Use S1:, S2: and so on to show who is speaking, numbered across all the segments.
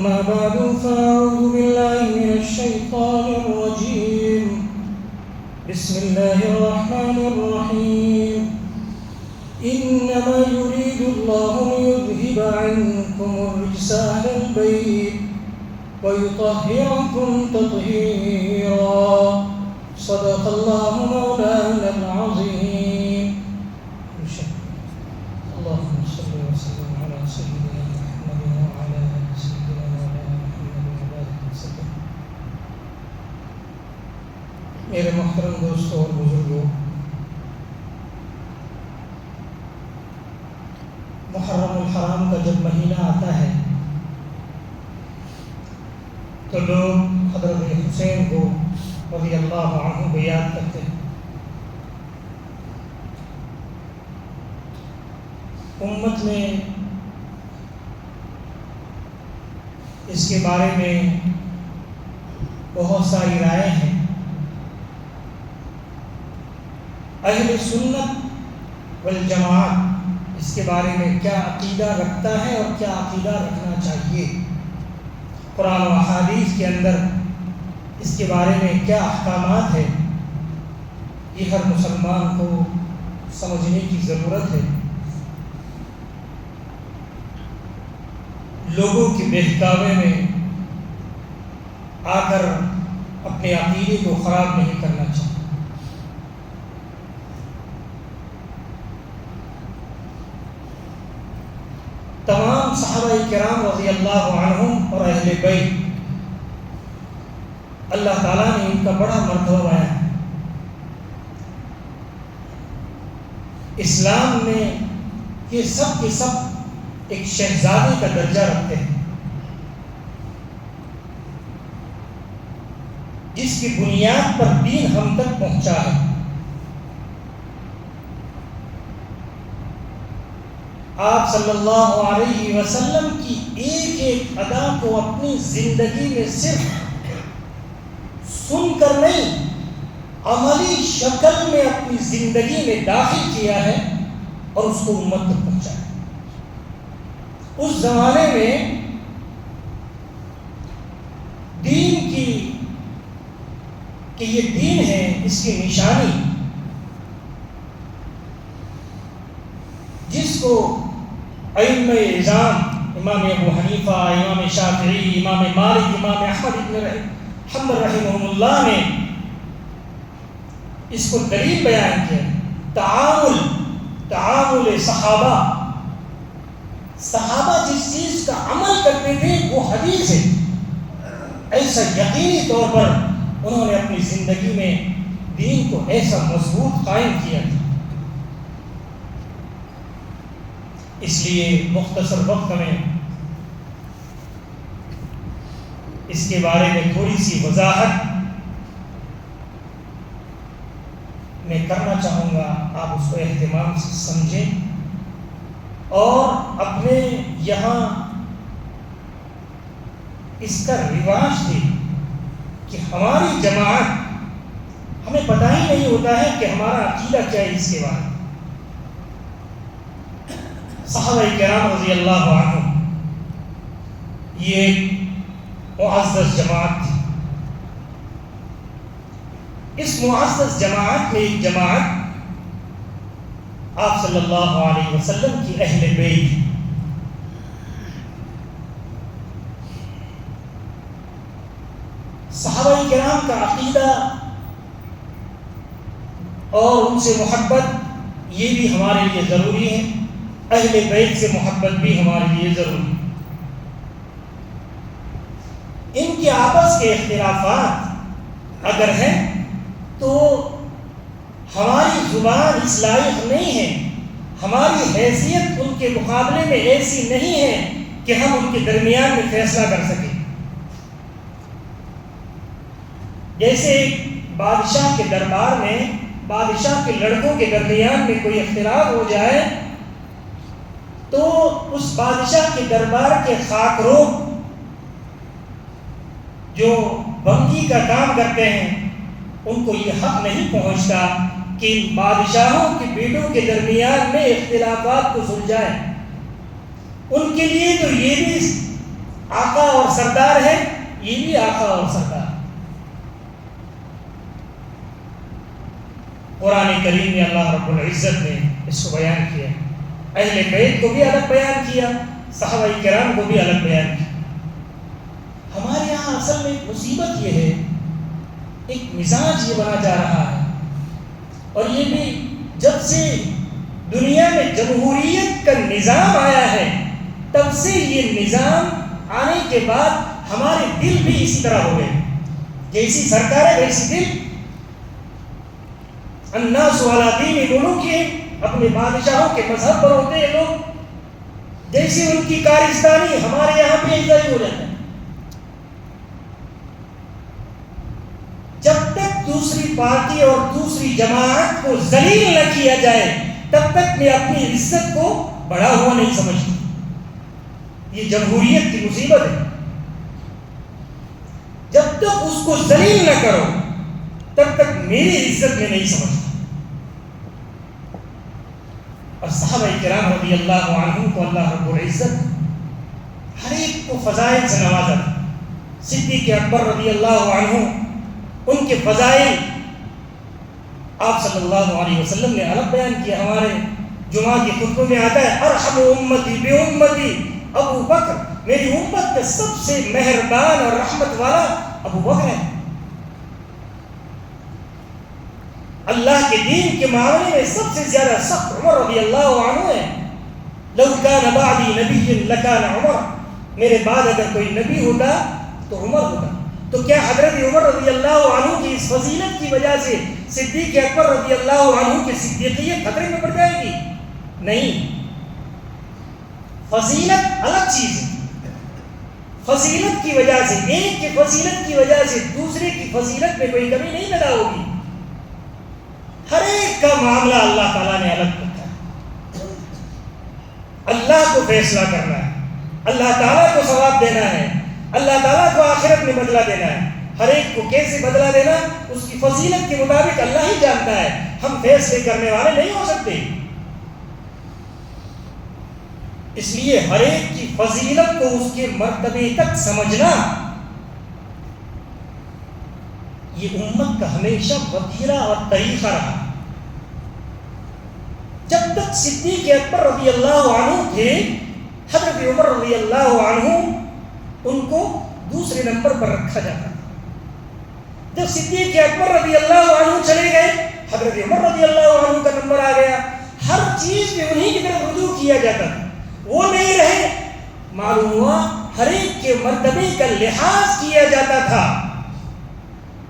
S1: أما بعد فأعوذ بالله من الشيطان الرجيم. بسم الله الرحمن الرحيم. إنما يريد الله ليذهب عنكم الرجس أهل البيت ويطهركم تطهيرا. صدق الله مولانا العظيم. اللهم صل وسلم على سيدنا محمد وعلى آل سيدنا مولانا محمد وبارك وسلم. میرے محترم دوستوں اور بزرگوں، محرم الحرام کا جب مہینہ آتا ہے تو لوگ حضرت حسین کو رضی اللہ عنہ کو یاد کرتے ہیں. امت میں اس کے بارے میں بہت ساری رائے ہیں. اہل سنت والجماعت اس کے بارے میں کیا عقیدہ رکھتا ہے اور کیا عقیدہ رکھنا چاہیے، قرآن و احادیث کے اندر اس کے بارے میں کیا احکامات ہیں، یہ ہر مسلمان کو سمجھنے کی ضرورت ہے. لوگوں کے بہکاوے میں آ کر اپنے عقیدے کو خراب نہیں کرنا چاہیے. تمام صحابہ کرام رضی اللہ عنہم اور اہل بیت، اللہ تعالیٰ نے ان کا بڑا مرتبہ بیان ہے. اسلام میں یہ سب کے سب ایک شہزادے کا درجہ رکھتے ہیں، جس کی بنیاد پر دین ہم تک پہنچا ہے. آپ صلی اللہ علیہ وسلم کی ایک ایک ادا کو اپنی زندگی میں صرف سن کر نہیں، عملی شکل میں اپنی زندگی میں داخل کیا ہے اور اس کو امت تک پہنچایا. اس زمانے میں دین کی کہ یہ دین ہے، اس کی نشانی جس کو ائمہ اعظام امام ابو حنیفہ، امام شافعی، امام مالک، امام احمد بن حنبل رحمہ اللہ نے اس کو دلیل بیان کیا. تعامل صحابہ جس چیز کا عمل کرتے تھے وہ حدیث ہے. ایسا یقینی طور پر انہوں نے اپنی زندگی میں دین کو ایسا مضبوط قائم کیا تھا. اس لیے مختصر وقت میں اس کے بارے میں تھوڑی سی وضاحت میں کرنا چاہوں گا. آپ اس کو اہتمام سے سمجھیں اور اپنے یہاں اس کا رواج تھی کہ ہماری جماعت، ہمیں پتہ ہی نہیں ہوتا ہے کہ ہمارا عقیدہ کیا ہے. اس کے بعد صحابہ کرام رضی اللہ عنہ یہ ایک معزز جماعت تھی. اس معزز جماعت میں ایک جماعت آپ صلی اللہ علیہ وسلم کی اہل بیت. صحابہ کرام کا عقیدہ اور ان سے محبت یہ بھی ہمارے لیے ضروری ہے. اہل بیت سے محبت بھی ہمارے لیے ضروری ہے. ان کے آپس کے اختلافات اگر ہیں تو ہماری زبان اس لائق نہیں ہے، ہماری حیثیت ان کے مقابلے میں ایسی نہیں ہے کہ ہم ان کے درمیان میں فیصلہ کر سکیں. جیسے بادشاہ کے دربار میں بادشاہ کے لڑکوں کے درمیان میں کوئی اختلاف ہو جائے تو اس بادشاہ کے دربار کے خاکروں جو بنکی کا کام کرتے ہیں ان کو یہ حق نہیں پہنچتا کہ بادشاہوں کے بیٹوں کے درمیان میں اختلافات کو سلجھائے. ان کے لیے تو یہ بھی آقا اور سردار ہے، یہ بھی آقا اور سردار۔ قرآن کریم میں اللہ رب العزت نے اس کو بیان کیا، اہل بیت کو بھی الگ بیان کیا، صحابہ کرام کو بھی الگ بیان کیا۔ ہمارے یہاں اصل میں مصیبت یہ ہے، ایک مزاج یہ بنا جا رہا ہے، اور یہ بھی جب سے دنیا میں جمہوریت کا نظام آیا ہے تب سے یہ نظام آنے کے بعد ہمارے دل بھی اسی طرح ہو گئے، جیسی سرکار ہے ویسی دل۔ الناس علی دین ملوکہم، اپنے بادشاہوں کے مذہب پر ہوتے ہیں لوگ، جیسی ان کی کارستانی ہمارے یہاں بھی ایسا ہی ہو جاتا ہے۔ جب تک دوسری پارٹی اور دوسری جماعت کو ذلیل نہ کیا جائے تب تک میں اپنی عزت کو بڑا ہوا نہیں سمجھتی۔ یہ جمہوریت کی مصیبت ہے، جب تک اس کو ذلیل نہ کرو تب تک میری عزت میں نہیں سمجھتی۔ اور صحابہ کرام رضی اللہ عنہم کو اللہ رب العزت ہر ایک کو فضائل سے نوازا تھا۔ صدیق اکبر رضی اللہ عنہ، ان کے فضائل آپ صلی اللہ علیہ وسلم نے الگ بیان کیا۔ ہمارے جمعہ کے خطبے میں آتا ہے ارحم امتی بے امتی ابو بکر، میری امت کا سب سے مہربان اور رحمت والا ابو بکر ہے۔ اللہ کے دین کے معاملے میں سب سے زیادہ سخت عمر رضی اللہ عنہ ہے۔ لو کان بعدی نبی لکان عمر، میرے بعد اگر کوئی نبی ہوتا تو عمر ہوتا۔ تو کیا حضرت عمر رضی اللہ عنہ کی اس فضیلت کی وجہ سے صدیق اکبر رضی اللہ عنہ کی صدیقیت خطرے میں پڑ جائے گی؟ نہیں، فضیلت الگ چیز ہے۔ فضیلت کی وجہ سے، ایک کی فضیلت کی وجہ سے دوسرے کی فضیلت میں کوئی کمی نہیں پیدا ہوگی۔ ہر ایک کا معاملہ اللہ تعالیٰ نے الگ رکھا ہے۔ اللہ کو فیصلہ کرنا ہے، اللہ تعالیٰ کو ثواب دینا ہے، اللہ تعالیٰ کو آخرت میں بدلہ دینا ہے۔ ہر ایک کو کیسے بدلہ دینا اس کی فضیلت کے مطابق اللہ ہی جانتا ہے، ہم فیصلے کرنے والے نہیں ہو سکتے۔ اس لیے ہر ایک کی فضیلت کو اس کے مرتبے تک سمجھنا یہ امت کا ہمیشہ وتیرہ اور طریقہ رہا۔ جب تک صدیق اکبر رضی اللہ عنہ تھے، حضرت عمر رضی اللہ عنہ ان کو دوسرے نمبر پر رکھا جاتا تھا۔ جب صدیق اکبر رضی اللہ عنہ چلے گئے، حضرت عمر رضی اللہ عنہ کا نمبر آ گیا۔ ہر چیز میں انہی کی طرف رجوع کیا جاتا تھا، وہ نہیں رہے، معلوم ہوا ہر ایک کے مرتبے کا لحاظ کیا جاتا تھا۔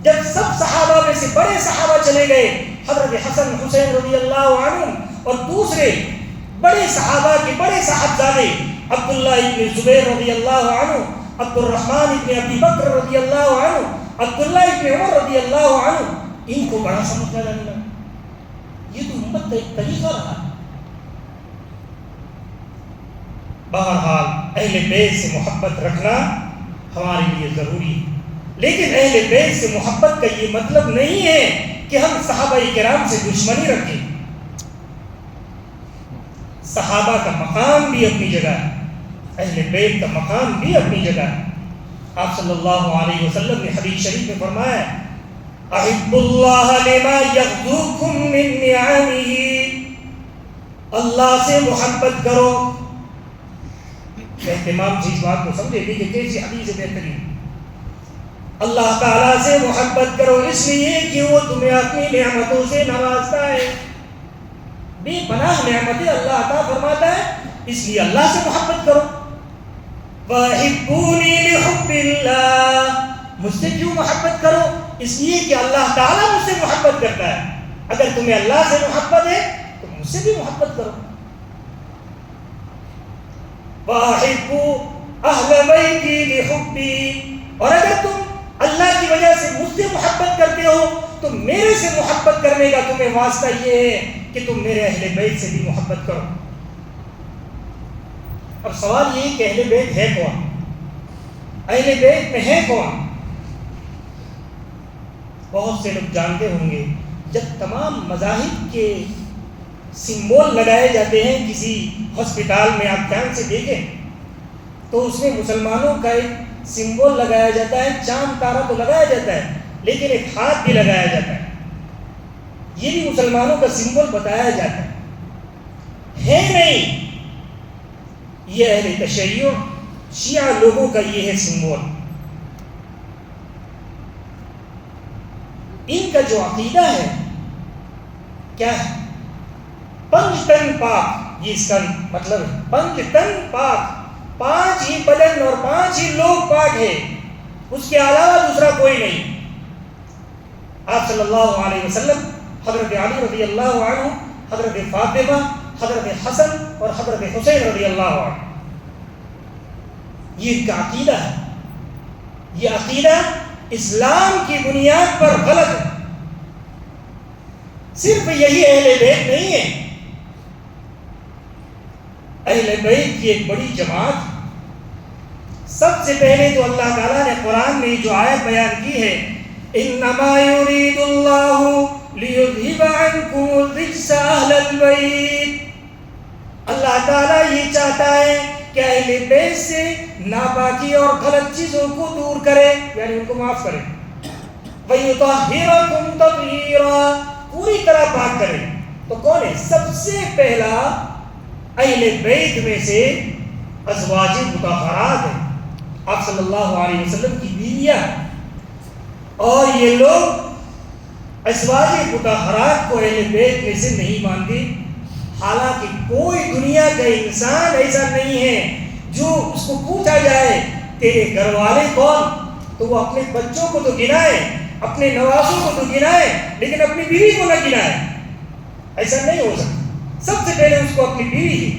S1: جب سب صحابہ میں سے بڑے صحابہ چلے گئے، حضرت حسن حسین رضی اللہ عنہ اور دوسرے بڑے صحابہ کے بڑے صاحبزادے عبداللہ ابن زبیر رضی اللہ عنہ، عبد الرحمن ابن ابی بکر رضی اللہ عنہ، عبداللہ ابن عمر رضی اللہ عنہ، ان کو بڑا سمجھا جانے لگا۔ یہ تو امت کا ایک طریقہ رہا۔ بہرحال اہل بیت سے محبت رکھنا ہمارے لیے ضروری ہے، لیکن اہل بیت سے محبت کا یہ مطلب نہیں ہے کہ ہم صحابہ کرام سے دشمنی رکھیں۔ صحابہ کا مقام بھی اپنی جگہ ہے، اہل بیت کا مقام بھی اپنی جگہ ہے۔ آپ صلی اللہ علیہ وسلم نے حدیث شریف میں فرمایا احب اللہ لما یغدوکم من نعمہ، اللہ سے محبت کرو۔ اہتمام سے اس بات کو سمجھے کہ کیسی حدیث بہترین۔ اللہ تعالیٰ سے محبت کرو اس لیے کہ وہ تمہیں اپنی نعمتوں سے نوازتا ہے، بے پناہ نعمتیں اللہ عطا فرماتا ہے، اس لیے اللہ سے محبت کرو۔ وَأَحِبُّونِي لِحُبِّ اللَّهِ، مجھ سے کیوں محبت کرو؟ اس لیے کہ اللہ تعالیٰ مجھ سے محبت کرتا ہے۔ اگر تمہیں اللہ سے محبت ہے تو مجھ سے بھی محبت کرو۔ وَأَحِبُّ أَهْلَ بَيْتِي لِحُبِّي، اور اگر تم اللہ کی وجہ سے مجھ سے محبت کرتے ہو تو میرے سے محبت کرنے کا تمہیں واسطہ یہ ہے کہ تم میرے اہل بیت سے بھی محبت کرو۔ اب سوال یہ کہ اہل بیت ہے کون؟ اہل بیت میں ہے کون؟ بہت سے لوگ جانتے ہوں گے، جب تمام مذاہب کے سمبول لگائے جاتے ہیں کسی ہسپتال میں، آپ دھیان سے دیکھیں تو اس میں مسلمانوں کا ایک سمبول لگایا جاتا ہے، چاند تارا تو لگایا جاتا ہے لیکن ایک ہاتھ بھی لگایا جاتا ہے، یہ بھی مسلمانوں کا سمبول بتایا جاتا ہے نہیں، یہ اہل تشیع شیعہ لوگوں کا یہ ہے سمبول۔ ان کا جو عقیدہ ہے کیا ہے؟ پنج تن پاک، یہ اس کا مطلب ہے، پنج تن پاک، 5 ہی بدن اور 5 ہی لوگ پاک ہے، اس کے علاوہ دوسرا کوئی نہیں۔ آپ صلی اللہ علیہ وسلم، حضرت علی رضی اللہ عنہ، حضرت فاطمہ، حضرت حسن اور حضرت حسین رضی اللہ عنہ، یہ ان کا عقیدہ ہے۔ یہ عقیدہ اسلام کی بنیاد پر غلط ہے۔ صرف یہی اہل بیت نہیں ہے، اہل بیت کی ایک بڑی جماعت۔ سب سے پہلے تو اللہ تعالیٰ نے قرآن میں جو آیت بیان کی ہے، انما یرید اللہ لیذھب عنکم الرجس اہل البیت، اللہ تعالیٰ یہ چاہتا ہے کہ اہل بیت سے ناپاکی اور غلط چیزوں کو دور کرے، یعنی ان کو معاف کرے، وَيُطَهِّرَكُمْ تَطْهِيرًا، پوری طرح پاک کرے۔ تو کون ہے؟ سب سے پہلا اہل بیت میں سے ازواج مطہرات ہیں، آپ صلی اللہ علیہ وسلم کی بیویاں، اور یہ لوگ ازواج مطہرات کو اہل بیت میں سے نہیں مانتے۔ حالانکہ کوئی دنیا کا انسان ایسا نہیں ہے جو اس کو پوچھا جائے تیرے گھر والے کون، تو وہ اپنے بچوں کو تو گنائے، اپنے نوازوں کو تو گنائے، لیکن اپنی بیوی کو نہ گنائے، ایسا نہیں ہو سکتا۔ سب سے پہلے اس کو اپنی بیوی ہی۔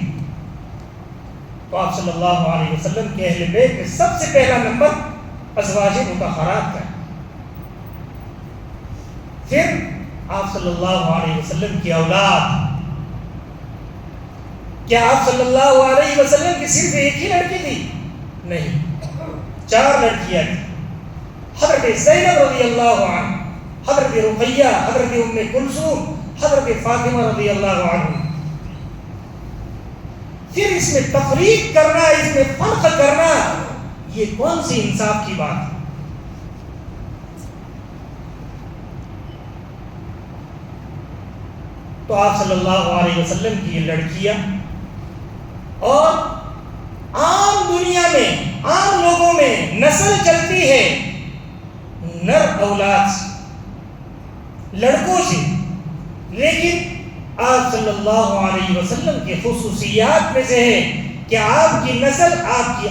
S1: تو آپ صلی اللہ علیہ وسلم کے اہل بیت میں سب سے پہلا نمبر ازواج مطہرات کا ہے۔ پھر آپ صلی اللہ علیہ وسلم کی اولاد۔ کیا آپ صلی اللہ علیہ وسلم کی صرف ایک ہی لڑکی تھی؟ نہیں، 4 لڑکیاں تھیں۔ حضرت زینب رضی اللہ عنہ، حضرت رقیہ، حضرت ام کلثوم، حضرت فاطمہ رضی اللہ عنہ۔ پھر اس میں تفریق کرنا، اس میں فرق کرنا، یہ کون سی انصاف کی بات ہے؟ تو آپ صلی اللہ علیہ وسلم کی یہ لڑکیاں، اور عام دنیا میں، عام لوگوں میں نسل چلتی ہے نر اولاد سے، لڑکوں سے، لیکن آپ صلی اللہ علیہ وسلم کی خصوصیات میں سے ہے کہ آپ کی نسل آپ کی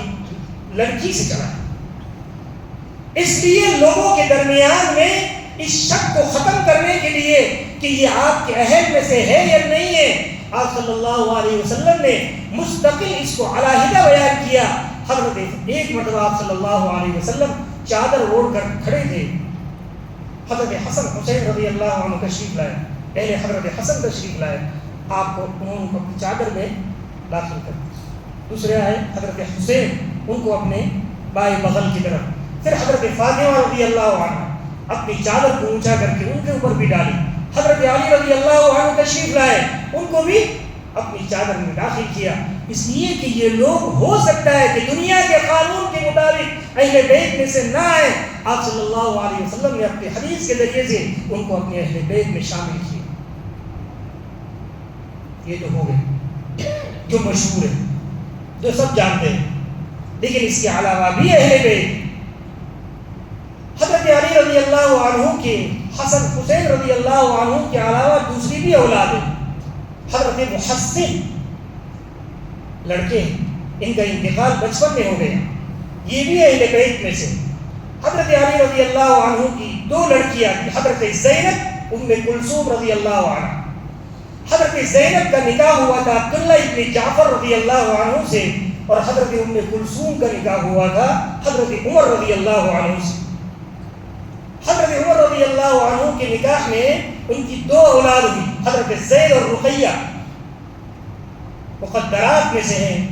S1: لڑکی سے چلا ہے۔ اس لیے لوگوں کے درمیان میں اس شک کو ختم کرنے کے لیے کہ یہ آپ کے اہل میں سے ہے یا نہیں ہے، آپ صلی اللہ علیہ وسلم نے مستقل اس کو علیحدہ بیان کیا۔ حضرت ایک مرتبہ آپ صلی اللہ علیہ وسلم چادر اوڑھ کر کھڑے تھے، حضرت حسن حسین رضی اللہ عنہ تشریف لائے، پہلے حضرت حسن تشریف لائے، آپ کو انہوں کو اپنی چادر میں داخل کر دیا، دوسرے آئے حضرت حسین، ان کو اپنے بائیں بغل کی طرف، پھر حضرت فاطمہ رضی اللہ عنہ اپنی چادر کو اونچا کر کے ان کے اوپر بھی ڈالی، حضرت علی رضی اللہ عنہ تشریف لائے، ان کو بھی اپنی چادر میں داخل کیا، اس لیے کہ یہ لوگ ہو سکتا ہے کہ دنیا کے قانون کے مطابق اہل بیت میں سے نہ آئے، آپ صلی اللہ علیہ وسلم نے اپنی حدیث کے ذریعے سے ان کو اپنے اہل بیت میں شامل کیا۔ یہ تو ہو گئے جو مشہور ہے، جو سب جانتے ہیں، لیکن اس کے علاوہ بھی اہل بیت، حضرت علی رضی اللہ عنہ کے، حسن حسین رضی اللہ عنہ کے علاوہ دوسری بھی اولاد ہیں، حضرت محسن لڑکے ہیں، ان کا انتقال بچپن میں ہو گیا، یہ بھی اہل بیت میں سے۔ حضرت علی رضی اللہ عنہ کی 2 لڑکیاں تھیں، حضرت زینب، ام کلثوم رضی اللہ عنہ۔ حضرت زینب کا نکاح ہوا تھا عبداللہ ابن جعفر رضی اللہ عنہ سے، اور حضرت ام کلثوم کا نکاح ہوا تھا حضرت عمر رضی اللہ عنہ سے۔ حضرت عمر رضی اللہ عنہ کے نکاح میں ان کی 2 اولاد ہوئی، حضرت زید اور رقیہ۔ مقدرات میں سے ہیں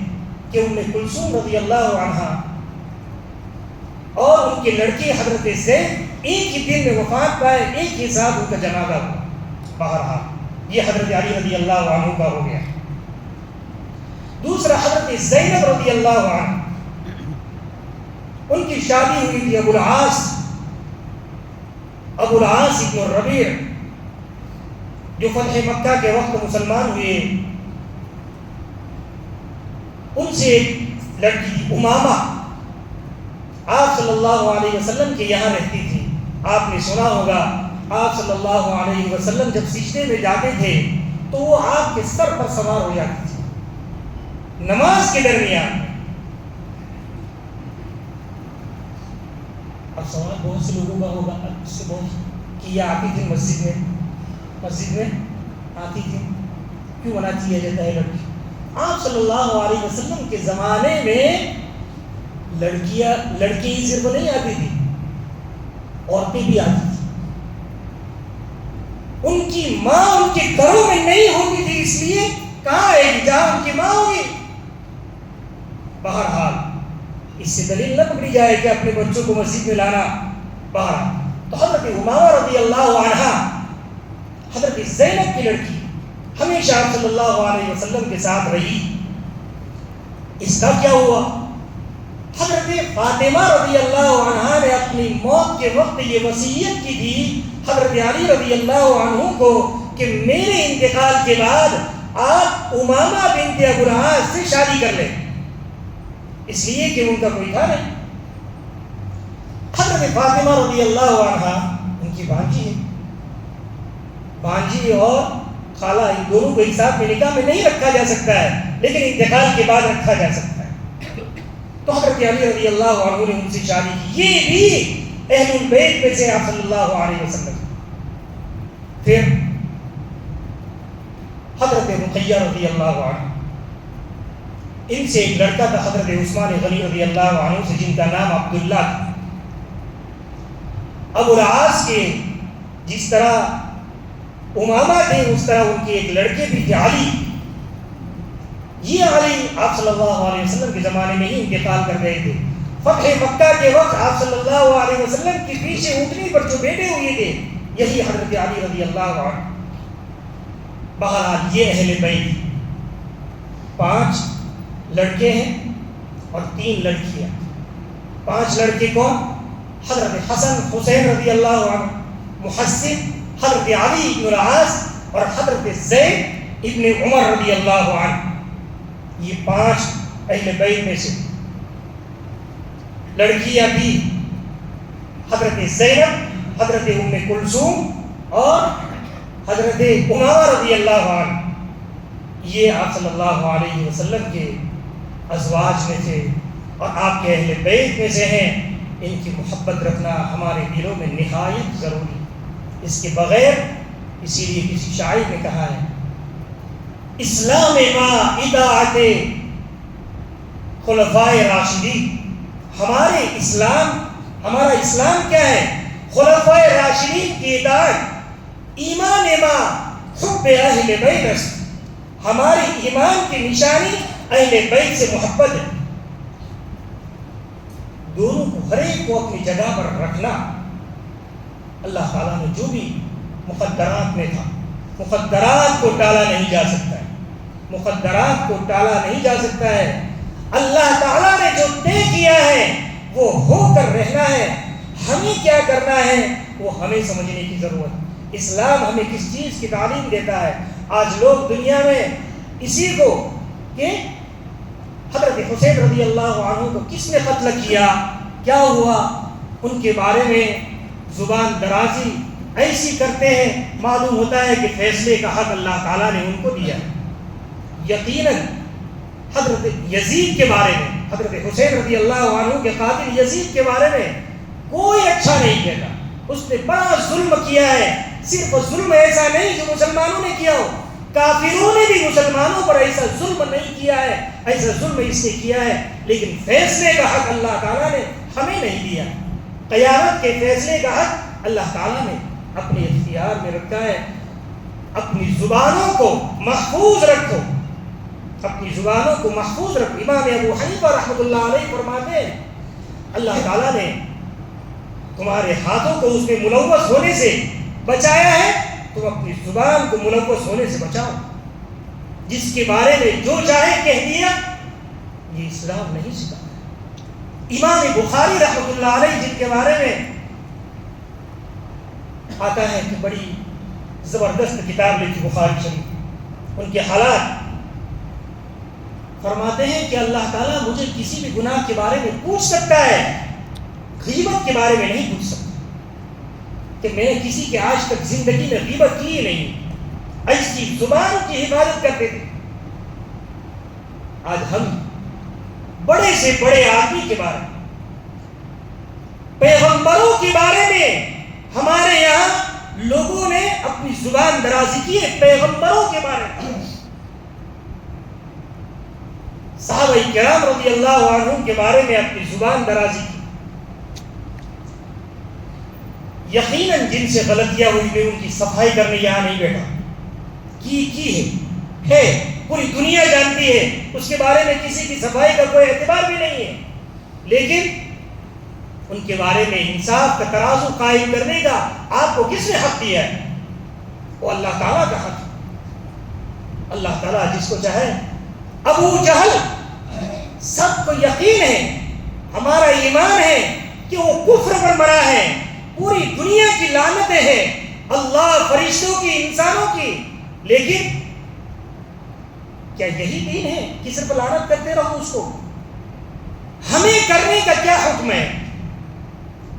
S1: کہ ام کلثوم رضی اللہ عنہ اور ان کے لڑکی حضرت زید ایک ہی دن میں وفات پائے، ایک ہی ساتھ ان کا جنازہ ہوا۔ بہرحال یہ حضرت علی رضی اللہ عنہ کا ہو گیا۔ دوسرا حضرت زینب رضی اللہ عنہ، ان کی شادی ہوئی تھی ابو العاص ابن الربیع جو فتح مکہ کے وقت مسلمان ہوئے. ان سے ایک لڑکی تھی امامہ، آپ صلی اللہ علیہ وسلم کے یہاں رہتی تھی. آپ نے سنا ہوگا آپ صلی اللہ علیہ وسلم جب سجدے میں جاتے تھے تو وہ آپ کے سر پر سوار ہو جاتی تھی نماز کے درمیان. اب سوال بہت سے لوگوں کا ہوگا اس سے بہت کہ یہ آتی تھی مسجد میں آتی تھی، کیوں منع کیا جاتا ہے لڑکی؟ آپ صلی اللہ علیہ وسلم کے زمانے میں لڑکی صرف نہیں آتی تھی، عورتیں بھی آتی تھی. ان کی ماں ان کے گھروں میں نہیں ہوتی تھی، اس لیے کہاں آئے گی جہاں ان کی ماں ہوگی. بہرحال اس سے دلیل نہ پکڑی جائے کہ اپنے بچوں کو مسجد میں لانا. بہرحال تو حضرت امامہ رضی اللہ عنہا حضرت زینب کی لڑکی ہمیشہ آپ صلی اللہ علیہ وسلم کے ساتھ رہی. اس کا کیا ہوا؟ حضرت فاطمہ رضی اللہ عنہا نے اپنی موت کے وقت یہ وصیت کی تھی حضرت علی رضی اللہ عنہ کو کہ میرے انتقال کے بعد آپ امامہ بنت ابو العاص سے شادی کر لیں، اس لیے کہ ان کا کوئی تھا نہیں. حضرت فاطمہ رضی اللہ عنہا ان کی بھانجی ہے، بھانجی اور خالہ ان دونوں کو ایک ساتھ میں نکاح میں نہیں رکھا جا سکتا ہے، لیکن انتقال کے بعد رکھا جا سکتا ہے. تو حضرت علی رضی اللہ عنہ نے ان سے شادی کی. یہ بھی اہل البیت میں سے آپ صلی اللہ علیہ وسلم. پھر حضرت رقیہ رضی اللہ عنہ، ان سے ایک لڑکا تھا حضرت عثمان غنی رضی اللہ عنہ سے جن کا نام عبداللہ تھا. ابو العاص کے جس طرح امامہ تھے اس طرح ان کے ایک لڑکے بھی تھے علی. یہ علی آپ صلی اللہ علیہ وسلم کے زمانے میں ہی انتقال کر گئے تھے. فتح مکہ کے وقت آپ صلی اللہ علیہ وسلم کے پیچھے اونٹنی پر جو بیٹھے ہوئے تھے یہی حضرت علی رضی اللہ عنہ. بہرحال یہ اہل بیت 5 لڑکے ہیں اور 3 لڑکیاں. 5 لڑکے کون؟ حضرت حسن حسین رضی اللہ عنہ، محسن حضرت علی ابن العاص اور حضرت زید ابن عمر رضی اللہ عنہ. یہ 5 اہل بیت میں سے. لڑکیاں بھی حضرت زینب، حضرت ام کلثوم اور حضرت امامہ رضی اللہ عنہ. یہ آپ صلی اللہ علیہ وسلم کے ازواج میں تھے اور آپ کے اہل بیت میں سے ہیں. ان کی محبت رکھنا ہمارے دلوں میں نہایت ضروری. اس کے بغیر، اسی لیے کسی شاعر نے کہا ہے اسلام ما اطاعت خلفائے راشدین. ہمارا اسلام کیا ہے؟ خلفائے راشدین کی اطاعت. ایمان ما حب اہل بیت. ہماری ایمان کی نشانی اہل بیت سے محبت ہے. دونوں کو ہر ایک کو اپنی جگہ پر رکھنا. اللہ تعالیٰ نے جو بھی مقدرات میں تھا، مقدرات کو ٹالا نہیں جا سکتا ہے. مقدرات کو ٹالا نہیں جا سکتا ہے. اللہ تعالیٰ نے جو طے کیا ہے وہ ہو کر رہنا ہے. ہمیں کیا کرنا ہے وہ ہمیں سمجھنے کی ضرورت ہے. اسلام ہمیں کس چیز کی تعلیم دیتا ہے؟ آج لوگ دنیا میں اسی کو کہ حضرت حسین رضی اللہ عنہ کو کس نے قتل کیا، کیا ہوا، ان کے بارے میں زبان درازی ایسی کرتے ہیں. معلوم ہوتا ہے کہ فیصلے کا حق اللہ تعالیٰ نے ان کو دیا. یقیناً حضرت یزید کے بارے میں، حضرت حسین رضی اللہ عنہ کے قاتل یزید کے بارے میں کوئی اچھا نہیں کہتا. اس نے بڑا ظلم کیا ہے. صرف ظلم ایسا نہیں جو مسلمانوں نے کیا ہو، کافروں نے بھی مسلمانوں پر ایسا ظلم نہیں کیا ہے. ایسا ظلم اس نے کیا ہے، لیکن فیصلے کا حق اللہ تعالیٰ نے ہمیں نہیں دیا. قیامت کے فیصلے کا حق اللہ تعالیٰ نے اپنے اختیار میں رکھا ہے. اپنی زبانوں کو محفوظ رکھو، اپنی زبانوں کو محفوظ رکھو. امام ابو حنیفہ رحمۃ اللہ علیہ فرماتے ہیں اللہ تعالیٰ نے تمہارے ہاتھوں کو اس میں ملوث ہونے سے بچایا ہے، تم اپنی زبان کو ملوث ہونے سے بچاؤ. جس کے بارے میں جو چاہے کہہ دیا، یہ اسلام نہیں سکھاتا. امام بخاری رحمۃ اللہ علیہ جن کے بارے میں آتا ہے کہ بڑی زبردست کتاب لکھی بخاری شریف، ان کے حالات فرماتے ہیں کہ اللہ تعالیٰ مجھے کسی بھی گناہ کے بارے میں پوچھ سکتا ہے، غیبت کے بارے میں نہیں پوچھ سکتا، کہ میں نے کسی کے آج تک زندگی میں غیبت کی ہی نہیں، ایسی زبان کی حفاظت کرتے تھے۔ آج ہم بڑے سے بڑے آدمی کے بارے میں، پیغمبروں کے بارے میں ہمارے یہاں لوگوں نے اپنی زبان درازی کی ہے، پیغمبروں کے بارے میں، صحابہ کرام رضی اللہ عنہم کے بارے میں اپنی زبان درازی کی۔ یقیناً جن سے غلطیاں ہوئی میں ان کی صفائی کرنے یہاں نہیں بیٹھا، کی ہے پوری دنیا جانتی ہے، اس کے بارے میں کسی کی صفائی کا کوئی اعتبار بھی نہیں ہے، لیکن ان کے بارے میں انصاف کا ترازو قائم کرنے کا آپ کو کس نے حق دیا ہے؟ وہ اللہ تعالیٰ کا حق ہے۔ اللہ تعالیٰ جس کو چاہے، ابو جہل سب کو یقین ہے، ہمارا ایمان ہے کہ وہ کفر پر مرا ہے، پوری دنیا کی لعنتیں ہیں، اللہ، فرشتوں کی، انسانوں کی، لیکن کیا یہی دین ہے کہ صرف لعنت کرتے رہو اس کو؟ ہمیں کرنے کا کیا حکم ہے؟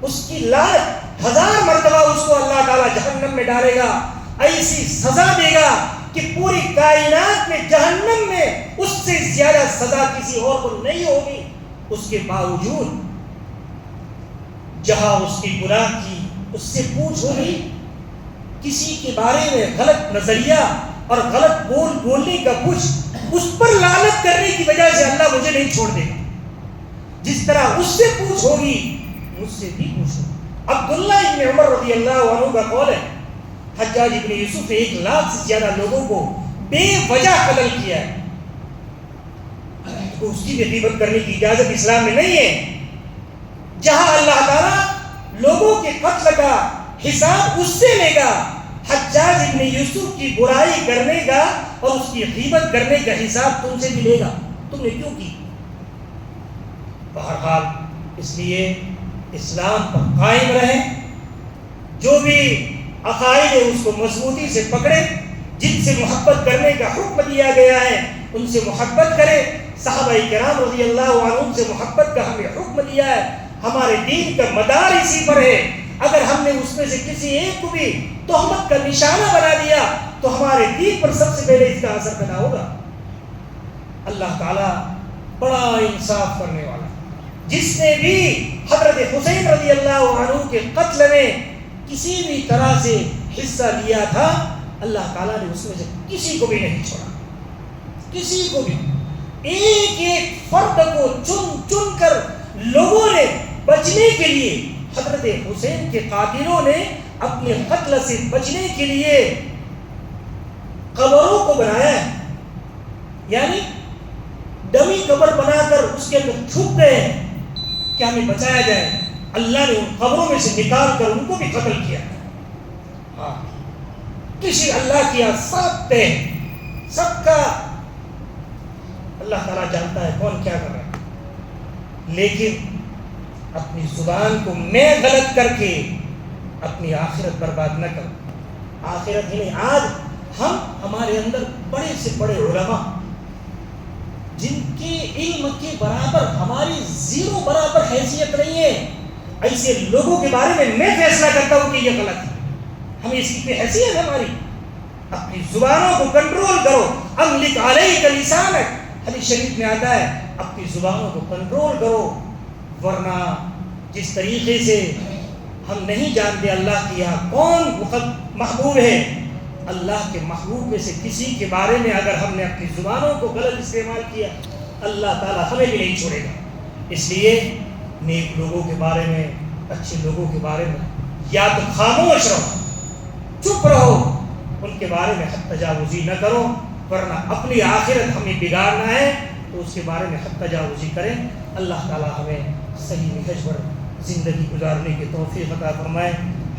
S1: اس کی لعنت 1000 مرتبہ اس کو اللہ تعالیٰ جہنم میں ڈالے گا، ایسی سزا دے گا کہ پوری کائنات میں جہنم میں اس سے زیادہ سزا کسی اور کو نہیں ہوگی۔ اس کے باوجود جہاں اس کی گناہ کی اس سے پوچھ ہوگی، کسی کے بارے میں غلط نظریہ اور غلط بولنے کا کچھ، اس پر لعنت کرنے کی وجہ سے اللہ مجھے نہیں چھوڑ دے گا۔ جس طرح اس سے پوچھ ہوگی مجھ سے بھی پوچھو۔ عبداللہ ابن عمر رضی اللہ عنہ کا قول ہے، حجاج ابن یوسف نے 1 لاکھ سے زیادہ لوگوں کو بے وجہ قتل کیا ہے، تو اس کی بھی غیبت کرنے کی اجازت اسلام میں نہیں ہے۔ جہاں اللہ تعالیٰ لوگوں کے قتل کا حساب اس سے لے گا، حجاج ابن یوسف کی برائی کرنے کا اور اس کی غیبت کرنے کا حساب تم سے بھی لے گا، تم نے کیوں کی؟ بہرحال اس لیے اسلام پر قائم رہیں، جو بھی عقائد ہے اس کو مضبوطی سے پکڑے، جن سے محبت کرنے کا حکم دیا گیا ہے ان سے محبت کرے، صحابہ کرام رضی اللہ عنہم سے محبت کا ہمیں حکم دیا ہے، ہمارے دین کا مدار اسی پر ہے۔ اگر ہم نے اس میں سے کسی ایک کو بھی تہمت کا نشانہ بنا دیا تو ہمارے دین پر سب سے پہلے اس کا اثر پیدا ہوگا۔ اللہ تعالیٰ بڑا انصاف کرنے والا، جس نے بھی حضرت حسین رضی اللہ عنہ کے قتل میں کسی بھی طرح سے حصہ لیا تھا، اللہ تعالیٰ نے اس میں سے کسی کو بھی نہیں چھوڑا، کسی کو بھی، ایک ایک فرد کو چن چن کر لوگوں نے بچنے کے لیے، حضرت حسین کے قاتلوں نے اپنے قتل سے بچنے کے لیے قبروں کو بنایا ہے، یعنی ڈمی قبر بنا کر اس کے اندر چھپ گئے کہ ہمیں بچایا جائے۔ اللہ نے ان قبروں میں سے نکال کر ان کو بھی قتل کیا۔ ہاں، کسی اللہ کی سب پہ سب کا اللہ تعالیٰ جانتا ہے کون کیا کر رہا ہے، لیکن اپنی زبان کو میں غلط کر کے اپنی آخرت برباد نہ کرو۔ آخرت ہی نہیں، آج ہمارے اندر بڑے سے بڑے علماء جن کے علم کے برابر ہماری 0 برابر حیثیت نہیں ہے، ایسے لوگوں کے بارے میں فیصلہ کرتا ہوں کہ یہ غلط ہے، ہمیں اس کی حیثیت ہماری۔ اپنی زبانوں کو کنٹرول کرو، املک علیک لسانک، حدیث شریف میں آتا ہے اپنی زبانوں کو کنٹرول کرو، ورنہ جس طریقے سے ہم نہیں جانتے اللہ کے یہاں کون محبوب ہے، اللہ کے محبوب میں سے کسی کے بارے میں اگر ہم نے اپنی زبانوں کو غلط استعمال کیا، اللہ تعالیٰ ہمیں بھی نہیں چھوڑے گا۔ اس لیے نیک لوگوں کے بارے میں، اچھے لوگوں کے بارے میں یا تو خاموش رہو، چپ رہو، ان کے بارے میں حد تجاوزی نہ کرو، ورنہ اپنی آخرت ہمیں بگاڑنا ہے تو اس کے بارے میں حد تجاوزی کریں۔ اللہ تعالیٰ ہمیں صحیح منہج پر زندگی گزارنے کی توفیق عطا فرمائے،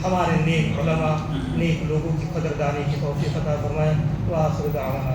S1: ہمارے نیک علماء، نیک لوگوں کی قدردانی کی توفیق عطا فرمائے۔ وآخر دعوانا